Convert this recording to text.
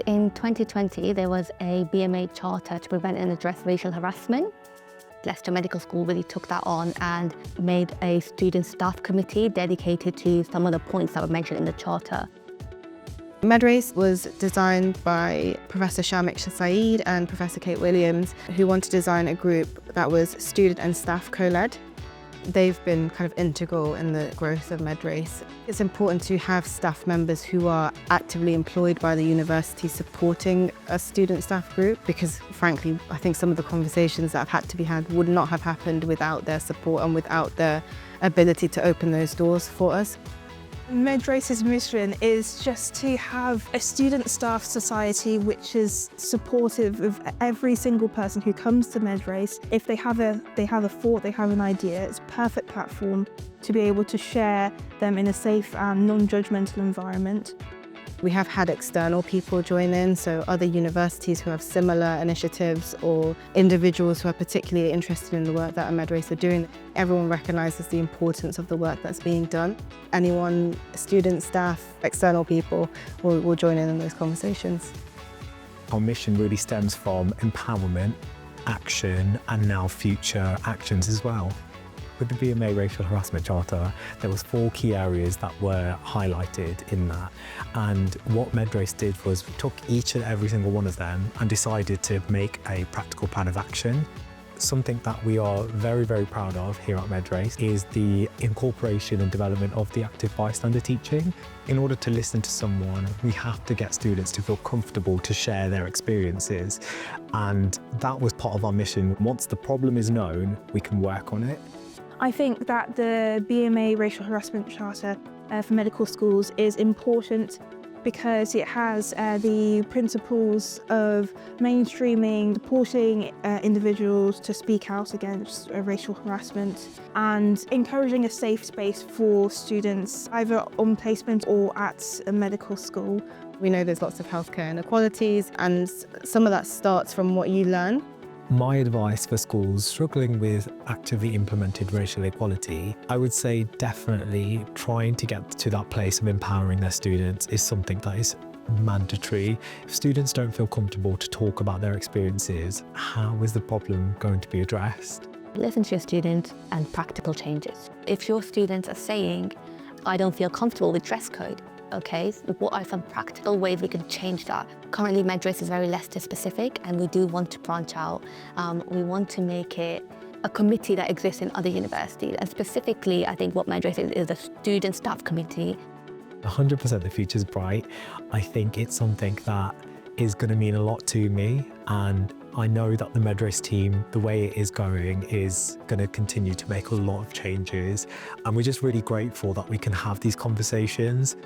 In 2020, there was a BMA charter to prevent and address racial harassment. Leicester Medical School really took that on and made a student staff committee dedicated to some of the points that were mentioned in the charter. MedRACE was designed by Professor Shamik Saeed and Professor Kate Williams, who wanted to design a group that was student and staff co-led. They've been kind of integral in the growth of MedRACE. It's important to have staff members who are actively employed by the university supporting a student staff group, because frankly, I think some of the conversations that have had to be had would not have happened without their support and without their ability to open those doors for us. MedRACE's mission is just to have a student staff society which is supportive of every single person who comes to MedRACE. If they have a thought, they have an idea, it's a perfect platform to be able to share them in a safe and non-judgmental environment. We have had external people join in, so other universities who have similar initiatives or individuals who are particularly interested in the work that MedRACE are doing. Everyone recognises the importance of the work that's being done. Anyone, students, staff, external people will join in those conversations. Our mission really stems from empowerment, action, and now future actions as well. With the BMA Racial Harassment Charter, there was 4 key areas that were highlighted in that. And what MedRACE did was we took each and every single one of them and decided to make a practical plan of action. Something that we are very, very proud of here at MedRACE is the incorporation and development of the active bystander teaching. In order to listen to someone, we have to get students to feel comfortable to share their experiences. And that was part of our mission. Once the problem is known, we can work on it. I think that the BMA Racial Harassment Charter for medical schools is important because it has the principles of mainstreaming, supporting individuals to speak out against racial harassment and encouraging a safe space for students either on placement or at a medical school. We know there's lots of healthcare inequalities, and some of that starts from what you learn. My advice for schools struggling with actively implemented racial equality, I would say definitely trying to get to that place of empowering their students is something that is mandatory. If students don't feel comfortable to talk about their experiences, how is the problem going to be addressed? Listen to your students and practical changes. If your students are saying, I don't feel comfortable with dress code, okay, so what are some practical ways we can change that? Currently, MedRACE is very Leicester specific, and we do want to branch out. We want to make it a committee that exists in other universities. And specifically, I think what MedRACE is a student staff committee. 100% the future's bright. I think it's something that is going to mean a lot to me, and I know that the MedRACE team, the way it is going, is going to continue to make a lot of changes, and we're just really grateful that we can have these conversations.